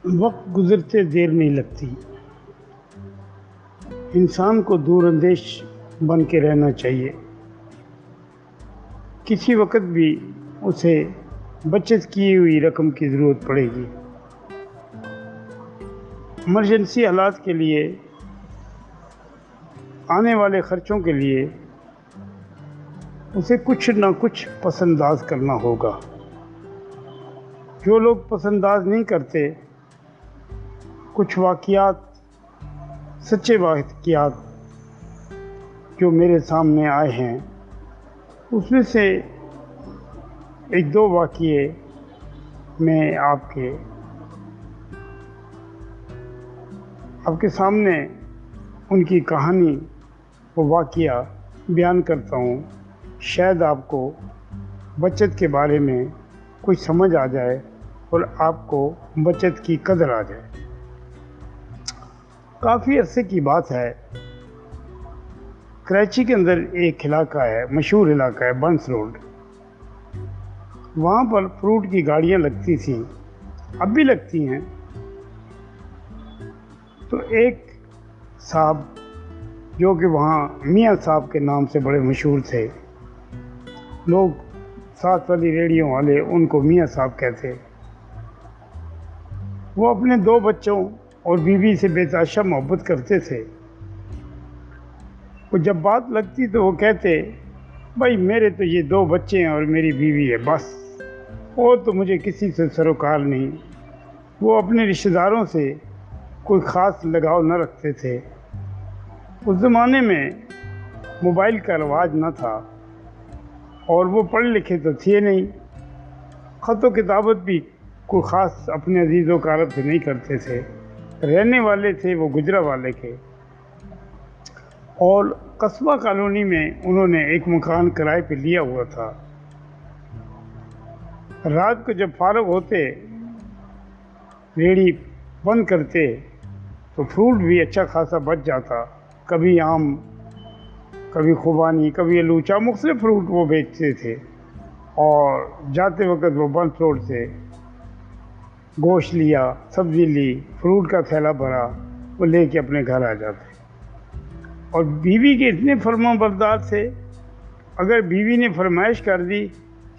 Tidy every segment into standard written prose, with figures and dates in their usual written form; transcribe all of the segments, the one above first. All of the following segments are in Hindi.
वक्त गुजरते देर नहीं लगती। इंसान को दूरअंदेश बन के रहना चाहिए। किसी वक्त भी उसे बचत की हुई रकम की ज़रूरत पड़ेगी। इमरजेंसी हालात के लिए, आने वाले ख़र्चों के लिए उसे कुछ ना कुछ पसंदाज करना होगा। जो लोग पसंदाज नहीं करते, कुछ वाक़यात, सच्चे वाक़यात जो मेरे सामने आए हैं, उसमें से एक दो वाक़ये मैं आपके सामने उनकी कहानी वो वाक़या बयान करता हूँ। शायद आपको बचत के बारे में कुछ समझ आ जाए और आपको बचत की कदर आ जाए। काफ़ी अरसे की बात है, कराची के अंदर एक इलाका है, मशहूर इलाका है बंस रोड। वहाँ पर फ्रूट की गाड़ियाँ लगती थीं, अब भी लगती हैं। तो एक साहब जो कि वहाँ मियाँ साहब के नाम से बड़े मशहूर थे, लोग साथ वाली रेडियो वाले उनको मियाँ साहब कहते। वो अपने दो बच्चों और बीवी से बेतहाशा मोहब्बत करते थे। वो जब बात लगती तो वो कहते, भाई मेरे तो ये दो बच्चे हैं और मेरी बीवी है, बस, और तो मुझे किसी से सरोकार नहीं। वो अपने रिश्तेदारों से कोई ख़ास लगाव न रखते थे। उस ज़माने में मोबाइल का रवाज न था और वो पढ़े लिखे तो थे नहीं। ख़त व किताबत भी कोई ख़ास अपने अजीज़ व कारब से नहीं करते थे। रहने वाले थे वो गुजरावाले के, और कस्बा कॉलोनी में उन्होंने एक मकान किराए पे लिया हुआ था। रात को जब फारग होते, रेडी बंद करते, तो फ्रूट भी अच्छा खासा बच जाता। कभी आम, कभी खुबानी, कभी अलूचा, मुख्तलिफ फ्रूट वो बेचते थे। और जाते वक्त वो बंस रोड से गोश्त लिया, सब्ज़ी ली, फ्रूट का थैला भरा, वो लेके अपने घर आ जाते। और बीवी के इतने फरमाबरदार थे, अगर बीवी ने फरमाइश कर दी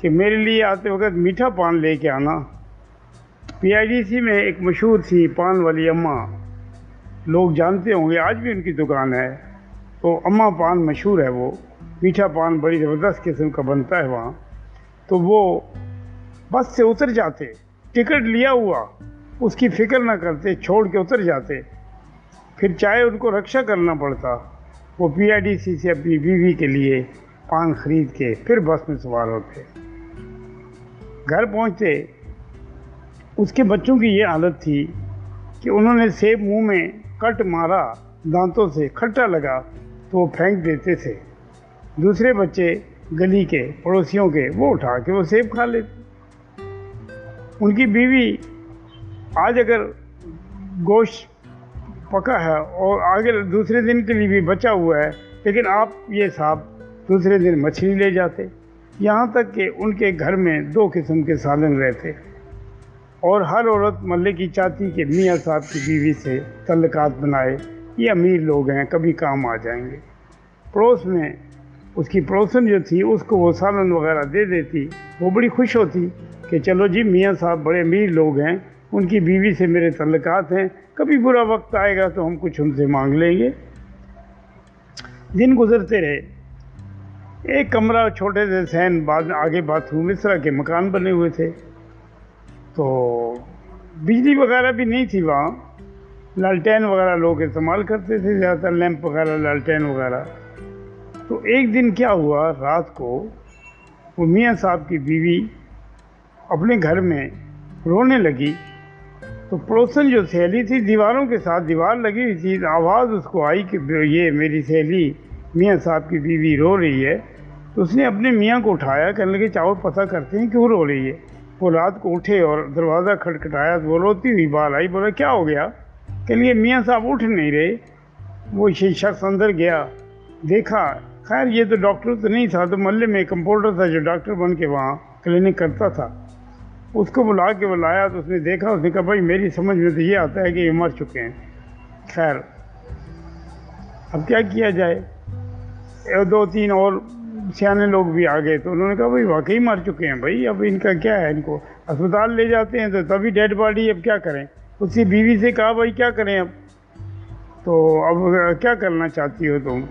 कि मेरे लिए आते वक्त मीठा पान लेके आना। पीआईडीसी में एक मशहूर थी पान वाली अम्मा, लोग जानते होंगे, आज भी उनकी दुकान है। तो अम्मा पान मशहूर है, वो मीठा पान बड़ी ज़बरदस्त किस्म का बनता है वहाँ। तो वो बस से उतर जाते, टिकट लिया हुआ, उसकी फ़िक्र ना करते, छोड़ के उतर जाते। फिर चाहे उनको रक्षा करना पड़ता, वो पीआईडीसी से अपनी बीवी के लिए पान ख़रीद के फिर बस में सवार होते। घर पहुँचते, उसके बच्चों की ये हालत थी कि उन्होंने सेब मुंह में कट मारा, दांतों से खट्टा लगा तो वो फेंक देते थे। दूसरे बच्चे गली के पड़ोसियों के, वो उठा के वो सेब खा लेते। उनकी बीवी, आज अगर गोश्त पका है और आगे दूसरे दिन के लिए भी बचा हुआ है, लेकिन आप ये साहब दूसरे दिन मछली ले जाते। यहाँ तक कि उनके घर में दो किस्म के सालन रहते, और हर औरत मोहल्ले की चाहती कि मियाँ साहब की बीवी से तल्लुकात बनाए, ये अमीर लोग हैं, कभी काम आ जाएंगे। पड़ोस में उसकी पड़ोसन जो थी, उसको वो सालन वगैरह दे देती। वो बड़ी खुश होती कि चलो जी, मियाँ साहब बड़े अमीर लोग हैं, उनकी बीवी से मेरे तल्लुकात हैं, कभी बुरा वक्त आएगा तो हम कुछ उनसे मांग लेंगे। दिन गुजरते रहे। एक कमरा, छोटे से सहन, बाद आगे बाथरूम, इस तरह के मकान बने हुए थे। तो बिजली वगैरह भी नहीं थी वहाँ, लालटेन वगैरह लोग इस्तेमाल करते थे ज़्यादातर, लैंप वगैरह, लालटेन वगैरह। तो एक दिन क्या हुआ, रात को वो मियाँ साहब की बीवी अपने घर में रोने लगी। तो पड़ोसन जो सहेली थी, दीवारों के साथ दीवार लगी हुई थी, आवाज़ उसको आई कि ये मेरी सहेली मियाँ साहब की बीवी रो रही है। तो उसने अपने मियाँ को उठाया, कहने लगे चाहो पता करते हैं क्यों रो रही है। वो रात को उठे और दरवाज़ा खटखटाया तो वो रोती हुई बाहर आई। बोला क्या हो गया? कहने लगे मियाँ साहब उठ नहीं रहे। वो शख्स अंदर गया, देखा, खैर ये तो डॉक्टर तो नहीं था, तो मोहल्ले में कंपाउंडर था जो डॉक्टर बन के वहाँ क्लिनिक करता था। उसको बुला के बुलाया तो उसने देखा, उसने कहा भाई मेरी समझ में तो ये आता है कि ये मर चुके हैं। खैर अब क्या किया जाए, 2-3 और सियाने लोग भी आ गए तो उन्होंने कहा भाई वाकई मर चुके हैं भाई, अब इनका क्या है, इनको अस्पताल ले जाते हैं तो तभी डेड बॉडी, अब क्या करें। उसकी बीवी से कहा भाई क्या करें अब, तो अब क्या करना चाहती हो तुम,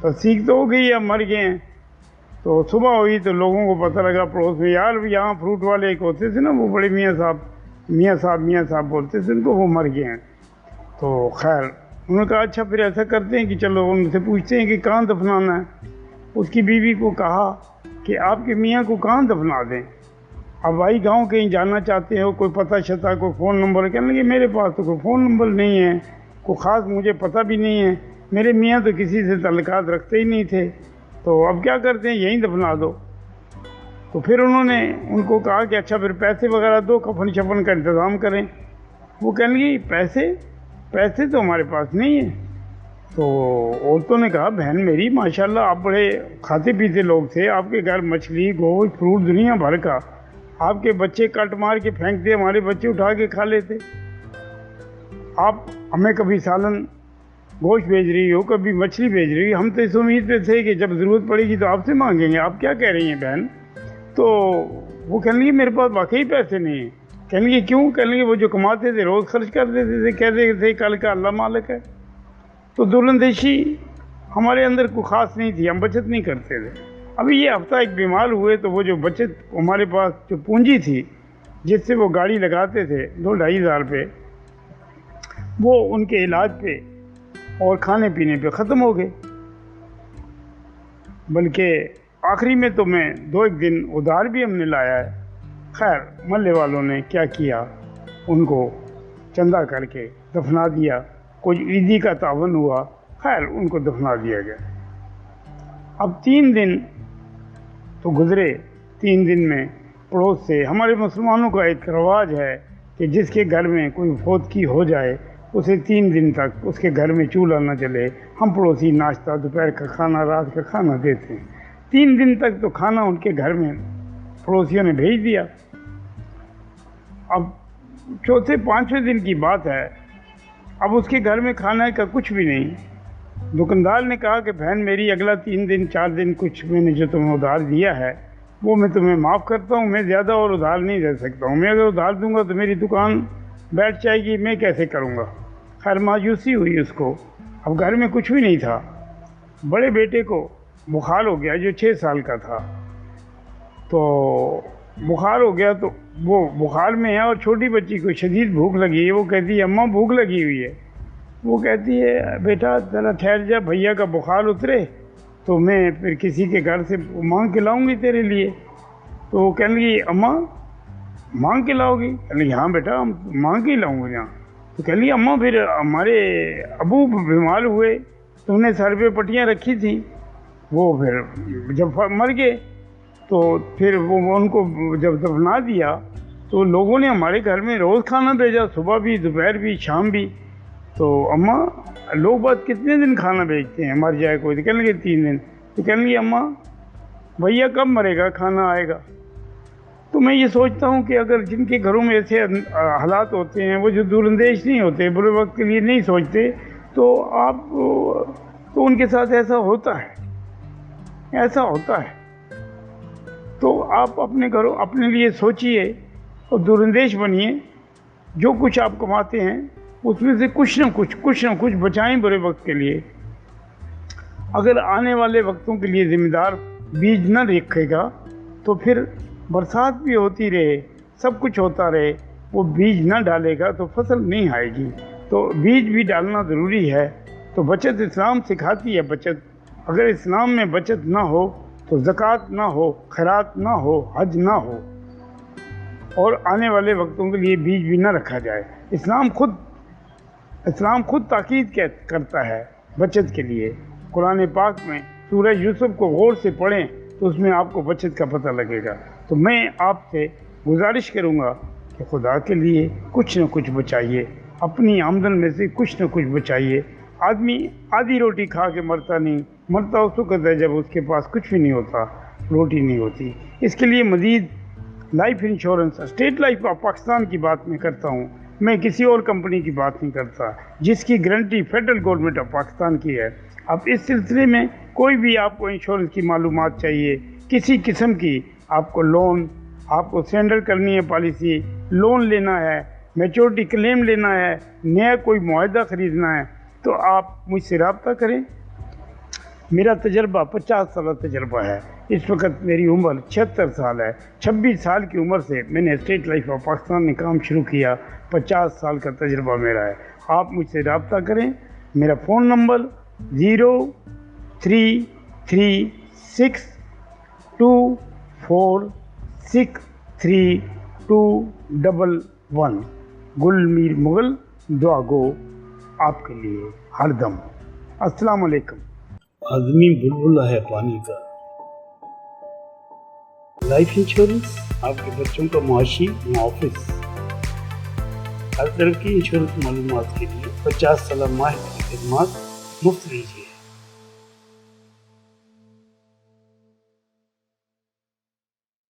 तो सीख तो हो गई, अब मर गए हैं। तो सुबह हुई तो लोगों को पता लगा पड़ोस में, यार यहाँ फ्रूट वाले एक होते थे ना, वो बड़े मियाँ साहब बोलते थे उनको, वो मर गए हैं। तो खैर उन्होंने कहा अच्छा फिर ऐसा करते हैं कि चलो उनसे पूछते हैं कि कहाँ दफनाना है। उसकी बीवी को कहा कि आपके मियाँ को कहाँ दफना दें, अब भाई गांव कहीं जाना चाहते हो, कोई पता शता, कोई फ़ोन नंबर। कहने लगे मेरे पास तो कोई फ़ोन नंबर नहीं है, कोई ख़ास मुझे पता भी नहीं है, मेरे मियाँ तो किसी से ताल्लुकात रखते ही नहीं थे, तो अब क्या करते हैं यहीं दफना दो। तो फिर उन्होंने उनको कहा कि अच्छा फिर पैसे वगैरह दो, कफन शफन का इंतज़ाम करें। वो कहने लगी पैसे तो हमारे पास नहीं है। तो औरतों ने कहा बहन मेरी माशाल्लाह आप बड़े खाते पीते लोग थे, आपके घर मछली गोश्त फ्रूट दुनिया भर का, आपके बच्चे कट मार के फेंकते, हमारे बच्चे उठा के खा लेते, आप हमें कभी सालन गोश्त भेज रही हो, कभी मछली भेज रही हो, हम तो इस उम्मीद पे थे कि जब ज़रूरत पड़ेगी तो आपसे मांगेंगे, आप क्या कह रही हैं बहन। तो वो कहने लगी मेरे पास वाकई पैसे नहीं हैं। कहने लगी क्यों, कहने लगी वो जो कमाते थे रोज़ खर्च कर देते थे, कहते थे कल का अल्लाह मालिक है। तो दुल्हनदेशी हमारे अंदर कोई ख़ास नहीं थी, हम बचत नहीं करते थे। अभी ये हफ्ता एक बीमार हुए तो वो जो बचत हमारे पास जो पूंजी थी जिससे वो गाड़ी लगाते थे 2-2.5 हज़ार पे, वो उनके इलाज पे और खाने पीने पे ख़त्म हो गए। बल्कि आखिरी में तो मैं 2-1 दिन उधार भी हमने लाया है। खैर मोहल्ले वालों ने क्या किया, उनको चंदा करके दफना दिया, कुछ ईदी का तावन हुआ, खैर उनको दफना दिया गया। अब 3 दिन तो गुज़रे, 3 दिन में पड़ोस से, हमारे मुसलमानों का एक रवाज है कि जिसके घर में कोई फौतगी हो जाए उसे 3 दिन तक उसके घर में चूल्हा न जले, हम पड़ोसी नाश्ता, दोपहर का खाना, रात का खाना देते हैं। 3 दिन तक तो खाना उनके घर में पड़ोसियों ने भेज दिया। अब 4-5वें दिन की बात है, अब उसके घर में खाने का कुछ भी नहीं। दुकानदार ने कहा कि बहन मेरी अगला 3 दिन 4 दिन कुछ मैंने जो तुम्हें उधार दिया है वो मैं तुम्हें माफ़ करता हूँ, मैं ज़्यादा और उधार नहीं दे सकता हूँ, मैं अगर उधार दूंगा तो मेरी दुकान बैठ जाएगी, मैं कैसे करूँगा। खैर मायूसी हुई उसको, अब घर में कुछ भी नहीं था। बड़े बेटे को बुखार हो गया जो 6 साल का था, तो बुखार हो गया तो वो बुखार में है, और छोटी बच्ची को शदीद भूख लगी है। वो कहती है अम्मा भूख लगी हुई है। वो कहती है बेटा ज़रा ठहर जा, भैया का बुखार उतरे तो मैं फिर किसी के घर से मांग के लाऊंगी तेरे लिए। तो वो कहने लगी अम्मा मांग के लाओगी, कहने लगी हाँ बेटा मांग के ही लाऊंगी यहाँ। तो कहने लगी अम्मा फिर हमारे अबू बीमार हुए, तुमने सर पे पट्टियाँ रखी थी, वो फिर जब मर गए तो फिर वो उनको जब दफना दिया तो लोगों ने हमारे घर में रोज़ खाना भेजा, सुबह भी, दोपहर भी, शाम भी। तो अम्मा लोग बात कितने दिन खाना भेजते हैं, मर जाए कोई तो कहने लगे 3 दिन। तो कहने लगी अम्मा भैया कब मरेगा, खाना आएगा। तो मैं ये सोचता हूँ कि अगर जिनके घरों में ऐसे हालात होते हैं, वो जो दूरअंदेश नहीं होते, बुरे वक्त के लिए नहीं सोचते, तो आप तो उनके साथ ऐसा होता है। तो आप अपने घरों अपने लिए सोचिए और दूरअंदेश बनिए, जो कुछ आप कमाते हैं उसमें से कुछ न कुछ बचाएं बुरे वक्त के लिए। अगर आने वाले वक्तों के लिए ज़िम्मेदार बीज न रखेगा तो फिर बरसात भी होती रहे, सब कुछ होता रहे, वो बीज न डालेगा तो फसल नहीं आएगी। तो बीज भी डालना ज़रूरी है। तो बचत इस्लाम सिखाती है बचत। अगर इस्लाम में बचत ना हो तो ज़कात ना हो, खैरात ना हो, हज ना हो, और आने वाले वक्तों के लिए बीज भी न रखा जाए। इस्लाम खुद ताकीद करता है बचत के लिए। कुरान पाक में सूरह यूसुफ को गौर से पढ़ें तो उसमें आपको बचत का पता लगेगा। तो मैं आपसे गुजारिश करूँगा कि खुदा के लिए कुछ न कुछ बचाइए, अपनी आमदन में से कुछ न कुछ बचाइए। आदमी आधी रोटी खा के मरता नहीं, मरता उस वक्त है जब उसके पास कुछ भी नहीं होता, रोटी नहीं होती। इसके लिए मज़ीद life insurance state life of Pakistan की बात मैं करता हूँ, मैं किसी और कंपनी की बात नहीं करता, जिसकी guarantee federal government of Pakistan की है। अब इस सिलसिले में कोई भी आपको इंश्योरेंस की मालूमात चाहिए, किसी किस्म की, आपको लोन, आपको सरेंडर करनी है पॉलिसी, लोन लेना है, मैच्योरिटी क्लेम लेना है, नया कोई मुआहदा ख़रीदना है, तो आप मुझसे रब्ता करें। मेरा तजर्बा 50 साल तजर्बा है। इस वक्त मेरी उम्र 76 साल है। 26 साल की उम्र से मैंने स्टेट लाइफ ऑफ पाकिस्तान में काम शुरू किया। 50 साल का तजर्बा मेरा है। आप मुझसे रब्ता करें। मेरा फ़ोन नंबर 0336246211। गुल मीर मुगल दुआ गो आपके लिए हरदम। अस्सलाम वालेकुम। आदमी बुलबुला है पानी का। लाइफ इंश्योरेंस आपके बच्चों का मुआशी मुआफिस। हर तरह की इंश्योरेंस मालूमात के लिए 50 साल माहिर की खिदमत मुफ्त लीजिए।